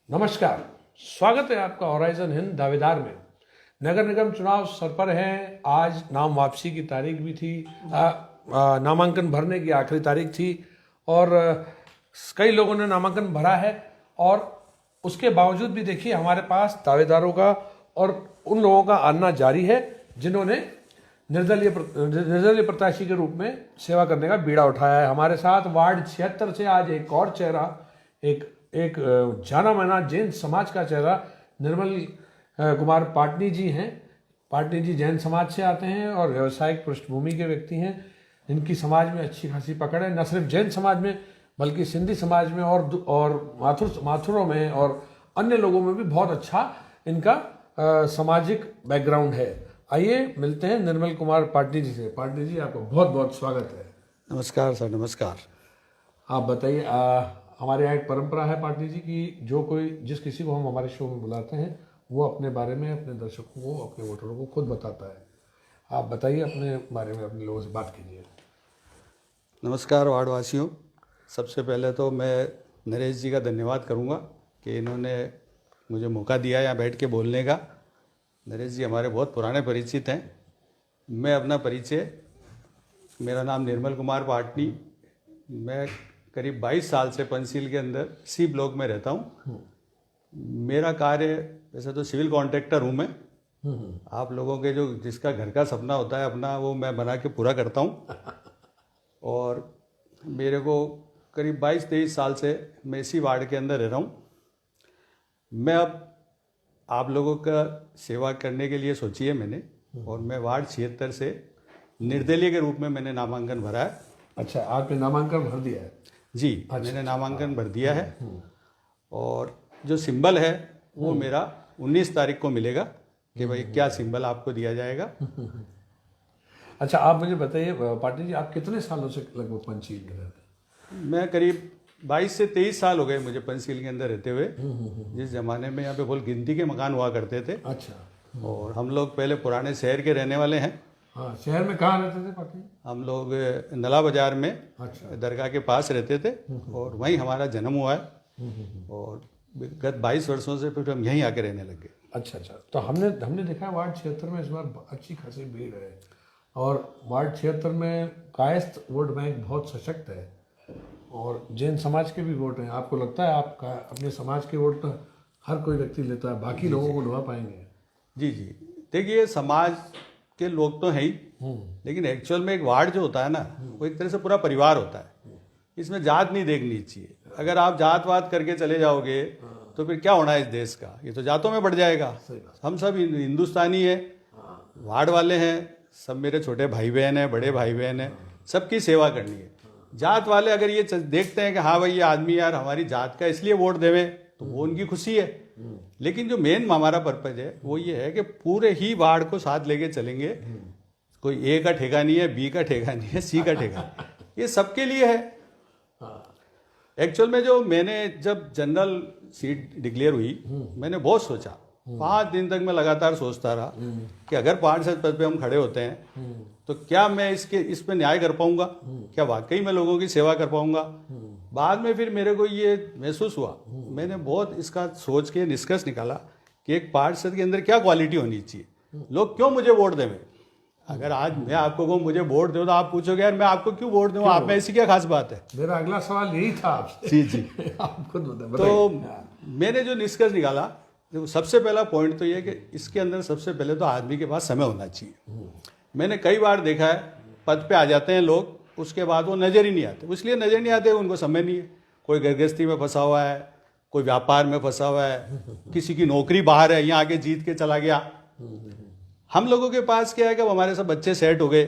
नमस्कार, स्वागत है आपका होराइजन हिंद दावेदार में। नगर निगम चुनाव सर पर हैं। आज नाम वापसी की तारीख भी थी, नामांकन भरने की आखिरी तारीख थी और कई लोगों ने नामांकन भरा है और उसके बावजूद भी देखिए हमारे पास दावेदारों का और उन लोगों का आना जारी है जिन्होंने निर्दलीय प्रत्याशी के रूप में सेवा करने का बीड़ा उठाया है। हमारे साथ वार्ड 76 से आज एक और चेहरा, एक जाना माना जैन समाज का चेहरा निर्मल कुमार पाटनी जी हैं। पाटनी जी जैन समाज से आते हैं और व्यावसायिक पृष्ठभूमि के व्यक्ति हैं। इनकी समाज में अच्छी खासी पकड़ है, न सिर्फ जैन समाज में बल्कि सिंधी समाज में और माथुरों में और अन्य लोगों में भी बहुत अच्छा इनका सामाजिक बैकग्राउंड है। आइए मिलते हैं निर्मल कुमार पाटनी जी से। पाटनी जी, आपका बहुत बहुत स्वागत है। नमस्कार सर, नमस्कार। आप बताइए, हमारे यहाँ एक परंपरा है पाटनी जी की जिस किसी को हम हमारे शो में बुलाते हैं वो अपने बारे में अपने दर्शकों को, अपने वोटरों को खुद बताता है। आप बताइए अपने बारे में, अपने लोगों से बात कीजिए। नमस्कार वार्डवासियों, सबसे पहले तो मैं नरेश जी का धन्यवाद करूंगा कि इन्होंने मुझे मौका दिया यहाँ बैठ के बोलने का। नरेश जी हमारे बहुत पुराने परिचित हैं। मैं अपना परिचय, मेरा नाम निर्मल कुमार पाटनी, मैं करीब 22 साल से पंचशील के अंदर सी ब्लॉक में रहता हूँ। मेरा कार्य वैसे तो सिविल कॉन्ट्रैक्टर हूँ मैं। आप लोगों के जिसका घर का सपना होता है अपना, वो मैं बना के पूरा करता हूँ। और मेरे को करीब 22-23 साल से मैं इसी वार्ड के अंदर रह रहा हूँ। मैं अब आप लोगों का सेवा करने के लिए सोची है मैंने, और मैं वार्ड 76 से निर्दलीय के रूप में मैंने नामांकन भरा है। अच्छा, आपने नामांकन भर दिया है? जी, मैंने नामांकन भर दिया है। और जो सिंबल है वो मेरा 19 तारीख को मिलेगा कि भाई क्या सिंबल आपको दिया जाएगा। अच्छा, आप मुझे बताइए पाटनी जी, आप कितने सालों से लगभग पंचशील में रहते हैं? मैं करीब 22 से 23 साल हो गए मुझे पंचशील के अंदर रहते हुए। जिस जमाने में यहाँ पे बहुत गिनती के मकान हुआ करते थे। अच्छा। और हम लोग पहले पुराने शहर के रहने वाले हैं। हाँ, शहर में कहाँ रहते थे पाटनी? हम लोग नला बाजार में, अच्छा, दरगाह के पास रहते थे और वहीं हमारा जन्म हुआ है। और गत 22 वर्षों से फिर हम यहीं आके रहने लगे। अच्छा। तो हमने देखा वार्ड 76 में इस बार अच्छी खासी भीड़ है और वार्ड 76 में कायस्थ वोट बैंक बहुत सशक्त है और जैन समाज के भी वोट हैं। आपको लगता है आपका अपने समाज के वोट तो हर कोई व्यक्ति लेता है, बाकी लोगों को लुभा पाएंगे? जी, देखिए समाज के लोग तो हैं ही, लेकिन एक्चुअल में एक वार्ड जो होता है ना, वो एक तरह से पूरा परिवार होता है। इसमें जात नहीं देखनी चाहिए। अगर आप जात वात करके चले जाओगे तो फिर क्या होना है इस देश का? ये तो जातों में बढ़ जाएगा। हम सब हिंदुस्तानी है, वार्ड वाले हैं, सब मेरे छोटे भाई बहन हैं, बड़े भाई बहन हैं, सबकी सेवा करनी है। जात वाले अगर ये देखते हैं कि हाँ भाई ये आदमी यार हमारी जात का इसलिए वोट देवे, तो वो उनकी खुशी है। लेकिन जो मेन हमारा पर्पज है वो ये है कि पूरे ही वार्ड को साथ लेके चलेंगे। कोई ए का ठेका नहीं है, बी का ठेका नहीं है, सी का ठेका नहीं है, ये सबके लिए है। एक्चुअल में जो मैंने जब जनरल सीट डिक्लेयर हुई, मैंने बहुत सोचा। 5 दिन तक मैं लगातार सोचता रहा कि अगर पार्षद पद पे हम खड़े होते हैं तो क्या मैं इस पे न्याय कर पाऊंगा, क्या वाकई मैं लोगों की सेवा कर पाऊंगा। बाद में फिर मेरे को ये महसूस हुआ, मैंने बहुत इसका सोच के निष्कर्ष निकाला कि एक पार्षद के अंदर क्या क्वालिटी होनी चाहिए, लोग क्यों मुझे वोट देवें। अगर आज मैं आपको कहूँ मुझे वोट दो तो आप पूछोगे यार मैं आपको क्यों वोट दूँ, आप में ऐसी क्या खास बात है। मेरा अगला सवाल यही था आपसे। जी आप खुद बताइए। तो मैंने जो निष्कर्ष निकाला, देखो सबसे पहला पॉइंट तो ये कि इसके अंदर सबसे पहले तो आदमी के पास समय होना चाहिए। मैंने कई बार देखा है पद पे आ जाते हैं लोग, उसके बाद वो नजर ही नहीं आते। इसलिए नजर नहीं आते, उनको समय नहीं है। कोई गृहस्थी में फंसा हुआ है, कोई व्यापार में फंसा हुआ है, किसी की नौकरी बाहर है, यहाँ आके जीत के चला गया। हम लोगों के पास क्या है कि हमारे सब बच्चे सेट हो गए,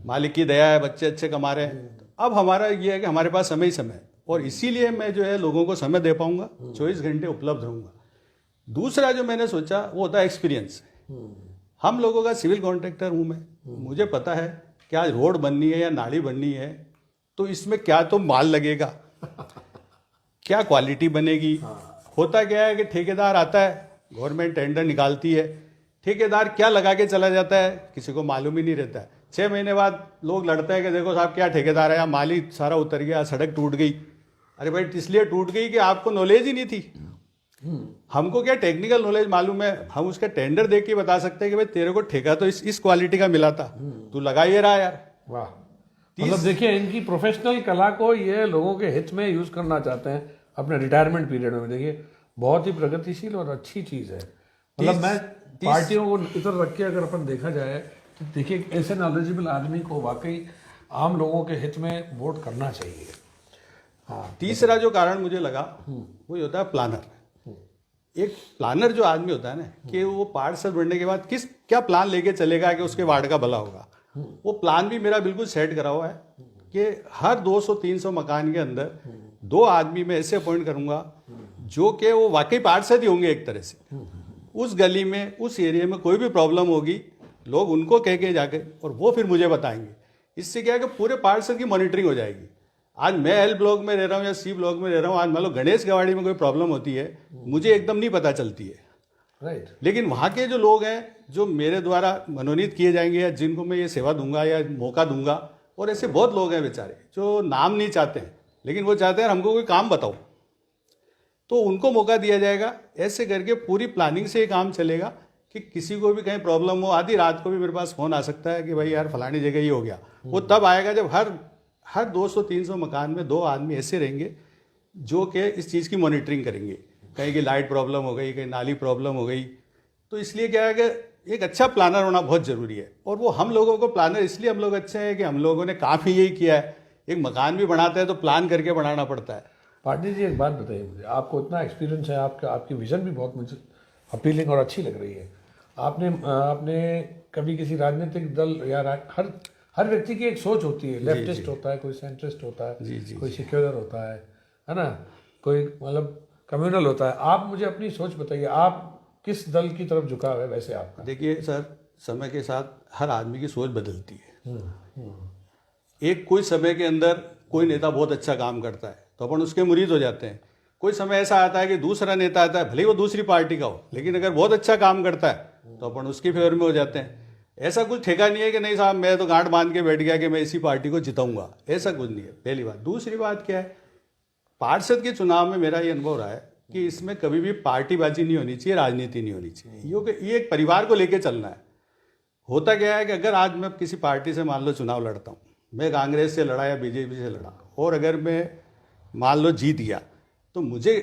मालिक की दया है, बच्चे अच्छे कमा रहे हैं। अब हमारा ये है कि हमारे पास समय ही समय है और इसीलिए मैं जो है लोगों को समय दे पाऊंगा, 24 घंटे उपलब्ध रहूंगा। दूसरा जो मैंने सोचा वो होता है एक्सपीरियंस। हम लोगों का सिविल कॉन्ट्रैक्टर हूं मैं, मुझे पता है कि आज रोड बननी है या नाली बननी है तो इसमें क्या तो माल लगेगा, क्या क्वालिटी बनेगी। होता क्या है कि ठेकेदार आता है, गवर्नमेंट टेंडर निकालती है, ठेकेदार क्या लगा के चला जाता है किसी को मालूम ही नहीं रहता है। 6 महीने बाद लोग लड़ते हैं कि देखो साहब क्या ठेकेदार है, माल ही सारा उतर गया, सड़क टूट गई। अरे भाई इसलिए टूट गई कि आपको नॉलेज ही नहीं थी, हमको क्या टेक्निकल नॉलेज मालूम है, हम उसका टेंडर देख के बता सकते हैं कि भाई तेरे को ठेका तो इस क्वालिटी का मिला था, तू लगा ये रहा यार। वाह, मतलब देखिए इनकी प्रोफेशनल कला को ये लोगों के हित में यूज करना चाहते हैं अपने रिटायरमेंट पीरियड में। देखिए बहुत ही प्रगतिशील और अच्छी चीज है। मतलब मैं पार्टियों को इधर रख के अगर अपन देखा जाए तो देखिए ऐसे नॉलेजेबल आदमी को वाकई आम लोगों के हित में वोट करना चाहिए। हाँ, तीसरा जो कारण मुझे लगा वो ये होता है प्लानर। एक प्लानर जो आदमी होता है ना, कि वो पार्षद बनने के बाद क्या प्लान लेके चलेगा कि उसके वार्ड का भला होगा। वो प्लान भी मेरा बिल्कुल सेट करा हुआ है कि हर 200-300 मकान के अंदर 2 आदमी मैं ऐसे अपॉइंट करूंगा जो कि वो वाकई पार्षद ही होंगे एक तरह से। उस गली में, उस एरिया में कोई भी प्रॉब्लम होगी, लोग उनको कह के जाके और वो फिर मुझे बताएंगे। इससे क्या है कि पूरे पार्षद की मॉनिटरिंग हो जाएगी। आज मैं एल ब्लॉक में रह रहा हूँ या सी ब्लॉक में रह रहा हूँ, आज मान लो गणेश गवाड़ी में कोई प्रॉब्लम होती है, मुझे एकदम नहीं पता चलती है। राइट। लेकिन वहाँ के जो लोग हैं जो मेरे द्वारा मनोनीत किए जाएंगे या जिनको मैं ये सेवा दूंगा या मौका दूंगा, और ऐसे बहुत लोग हैं बेचारे जो नाम नहीं चाहते हैं लेकिन वो चाहते हैं हमको कोई काम बताओ, तो उनको मौका दिया जाएगा। ऐसे करके पूरी प्लानिंग से ये काम चलेगा कि किसी को भी कहीं प्रॉब्लम हो, आधी रात को भी मेरे पास फोन आ सकता है कि भाई यार फलानी जगह ही हो गया। वो तब आएगा जब हर 200-300 मकान में 2 आदमी ऐसे रहेंगे जो कि इस चीज़ की मॉनिटरिंग करेंगे। कहीं की लाइट प्रॉब्लम हो गई, कहीं नाली प्रॉब्लम हो गई, तो इसलिए क्या है कि एक अच्छा प्लानर होना बहुत ज़रूरी है। और वो हम लोगों को प्लानर इसलिए हम लोग अच्छे हैं कि हम लोगों ने काम ही यही किया है। एक मकान भी बनाते हैं तो प्लान करके बनाना पड़ता है। पाटिल जी एक बात बताइए मुझे, आपको इतना एक्सपीरियंस है, आपकी विजन भी बहुत मुझे अपीलिंग और अच्छी लग रही है। आपने कभी किसी राजनीतिक दल या हर व्यक्ति की एक सोच होती है, लेफ्टिस्ट होता है, कोई सेंट्रिस्ट होता है, कोई सेक्युलर होता है ना, कोई मतलब कम्युनल होता है। आप मुझे अपनी सोच बताइए, आप किस दल की तरफ झुकाव है वैसे आपका? देखिए सर, समय के साथ हर आदमी की सोच बदलती है। एक कोई समय के अंदर कोई नेता बहुत अच्छा काम करता है तो अपन उसके मुरीद हो जाते हैं। कोई समय ऐसा आता है कि दूसरा नेता आता है, भले ही वो दूसरी पार्टी का हो, लेकिन अगर बहुत अच्छा काम करता है तो अपन उसकी फेवर में हो जाते हैं। ऐसा कुछ ठेका नहीं है कि नहीं साहब मैं तो गांठ बांध के बैठ गया कि मैं इसी पार्टी को जिताऊंगा, ऐसा कुछ नहीं है। पहली बात। दूसरी बात क्या है, पार्षद के चुनाव में मेरा ये अनुभव रहा है कि इसमें कभी भी पार्टीबाजी नहीं होनी चाहिए, राजनीति नहीं होनी चाहिए। ये एक परिवार को लेकर चलना है। होता क्या है कि अगर आज मैं किसी पार्टी से मान लो चुनाव लड़ता हूँ, मैं कांग्रेस से लड़ा या बीजेपी से लड़ा, और अगर मैं मान लो जीत गया, तो मुझे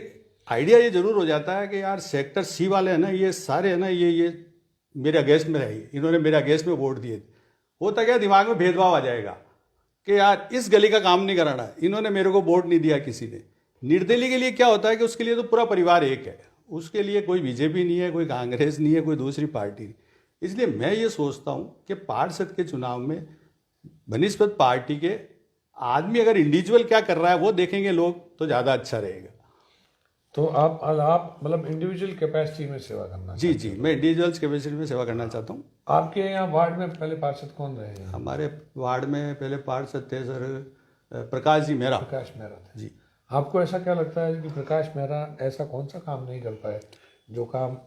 आइडिया ये जरूर हो जाता है कि यार सेक्टर सी वाले हैं ना, ये सारे है ना, ये मेरे अगेंस्ट में रहे, इन्होंने मेरे अगेंस्ट में वोट दिए। होता क्या, दिमाग में भेदभाव आ जाएगा कि यार इस गली का काम नहीं कराना है, इन्होंने मेरे को वोट नहीं दिया किसी ने। निर्दलीय के लिए क्या होता है कि उसके लिए तो पूरा परिवार एक है, उसके लिए कोई बीजेपी नहीं है, कोई कांग्रेस नहीं है, कोई दूसरी पार्टी नहीं। इसलिए मैं ये सोचता हूँ कि पार्षद के चुनाव में बनिस्बत पार्टी के आदमी अगर इंडिविजुअल क्या कर रहा है वो देखेंगे लोग, तो ज़्यादा अच्छा रहेगा। तो आप मतलब इंडिविजुअल कैपेसिटी में सेवा करना? जी, मैं इंडिविजुअल्स कैपेसिटी में सेवा करना चाहता हूँ। आपके यहाँ वार्ड में पहले पार्षद कौन रहे हैं? हमारे वार्ड में पहले पार्षद थे सर प्रकाश जी मेहरा। प्रकाश मेहरा थे जी। आपको ऐसा क्या लगता है कि प्रकाश मेहरा ऐसा कौन सा काम नहीं कर पाए जो काम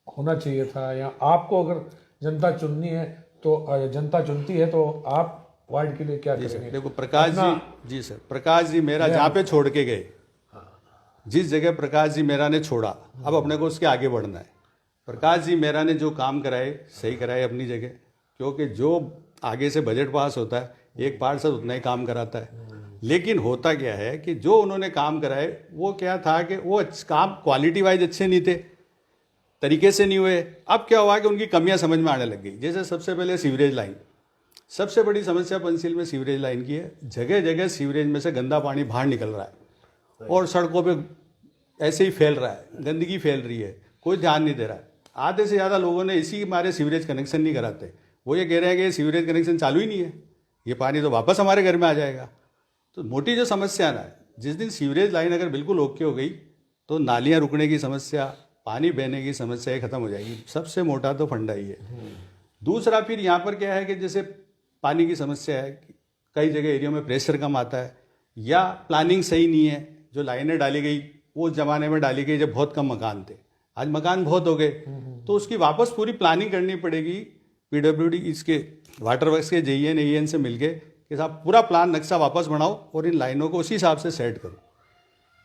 होना चाहिए था, या आपको अगर जनता चुननी है तो जनता चुनती है तो आप वार्ड के लिए क्या करेंगे? देखो जी सर, प्रकाश जी मेहरा जहाँ पे छोड़ के गए, जिस जगह प्रकाश जी मेहरा ने छोड़ा, अब अपने को उसके आगे बढ़ना है। प्रकाश जी मेहरा ने जो काम कराए सही कराए अपनी जगह, क्योंकि जो आगे से बजट पास होता है एक पार्षद उतना ही काम कराता है। लेकिन होता क्या है कि जो उन्होंने काम कराए वो क्या था कि वो काम क्वालिटी वाइज अच्छे नहीं थे, तरीके से नहीं हुए। अब क्या हुआ कि उनकी कमियां समझ में आने लग गई। जैसे सबसे पहले सीवरेज लाइन, सबसे बड़ी समस्या पंचशील में सीवरेज लाइन की है। जगह जगह सीवरेज में से गंदा पानी बाहर निकल रहा है और सड़कों पे ऐसे ही फैल रहा है, गंदगी फैल रही है, कोई ध्यान नहीं दे रहा है। आधे से ज़्यादा लोगों ने इसी मारे सीवरेज कनेक्शन नहीं कराते। वो ये कह रहे हैं कि सीवरेज कनेक्शन चालू ही नहीं है, ये पानी तो वापस हमारे घर में आ जाएगा। तो मोटी जो समस्या ना है, जिस दिन सीवरेज लाइन अगर बिल्कुल ओके हो गई तो नालियाँ रुकने की समस्या, पानी बहने की समस्या खत्म हो जाएगी। सबसे मोटा तो फंडा ही है। दूसरा फिर यहाँ पर क्या है कि जैसे पानी की समस्या है, कई जगह एरिया में प्रेशर कम आता है या प्लानिंग सही नहीं है। जो लाइनें डाली गई वो ज़माने में डाली गई जब बहुत कम मकान थे, आज मकान बहुत हो गए, तो उसकी वापस पूरी प्लानिंग करनी पड़ेगी। पीडब्ल्यूडी इसके वाटर वर्क्स के जेईएन एईएन से मिलके कि साहब पूरा प्लान नक्शा वापस बनाओ और इन लाइनों को उसी हिसाब से सेट करो,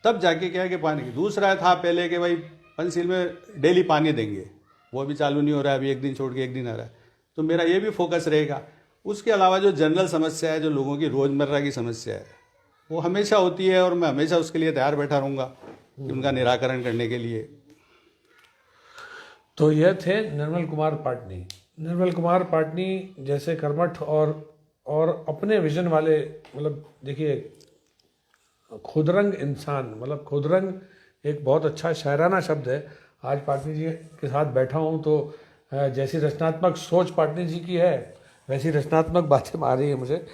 तब जाके क्या है कि पानी की। दूसरा था पहले कि भाई पंचशील में डेली पानी देंगे, वो भी चालू नहीं हो रहा है, अभी एक दिन छोड़ के एक दिन आ रहा है, तो मेरा ये भी फोकस रहेगा। उसके अलावा जो जनरल समस्या है, जो लोगों की रोज़मर्रा की समस्या है, वो हमेशा होती है और मैं हमेशा उसके लिए तैयार बैठा रहूँगा कि उनका निराकरण करने के लिए। तो यह थे निर्मल कुमार पाटनी। निर्मल कुमार पाटनी जैसे कर्मठ और अपने विजन वाले, मतलब देखिए खुदरंग इंसान, मतलब खुदरंग एक बहुत अच्छा शायराना शब्द है। आज पाटनी जी के साथ बैठा हूँ तो जैसी रचनात्मक सोच पाटनी जी की है वैसी रचनात्मक बातें आ रही है मुझे।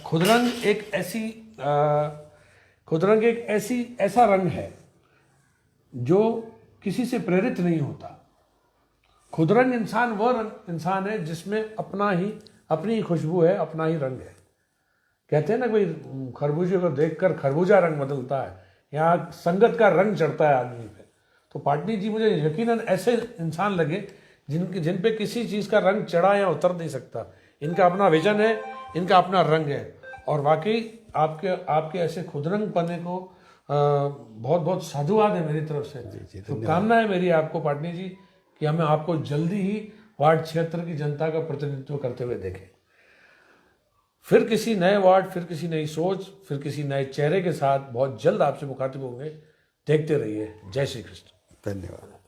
खुदरंग एक ऐसा रंग है जो किसी से प्रेरित नहीं होता। खुदरंग इंसान वह इंसान है जिसमें अपनी ही खुशबू है, अपना ही रंग है। कहते हैं ना, कोई खरबूजे को देखकर खरबूजा रंग बदलता है, यहाँ संगत का रंग चढ़ता है आदमी पे। तो पाटनी जी मुझे यकीनन ऐसे इंसान लगे जिन पे किसी चीज़ का रंग चढ़ा या उतर नहीं सकता। इनका अपना विजन है, इनका अपना रंग है, और वाकई आपके ऐसे खुदरंग पने को बहुत बहुत साधुवाद है मेरी तरफ से। शुभकामना है मेरी आपको पाटनी जी कि हमें आपको जल्दी ही वार्ड क्षेत्र की जनता का प्रतिनिधित्व करते हुए देखें। फिर किसी नए वार्ड, फिर किसी नई सोच, फिर किसी नए चेहरे के साथ बहुत जल्द आपसे मुखातिब होंगे। देखते रहिए। जय श्री कृष्ण। धन्यवाद।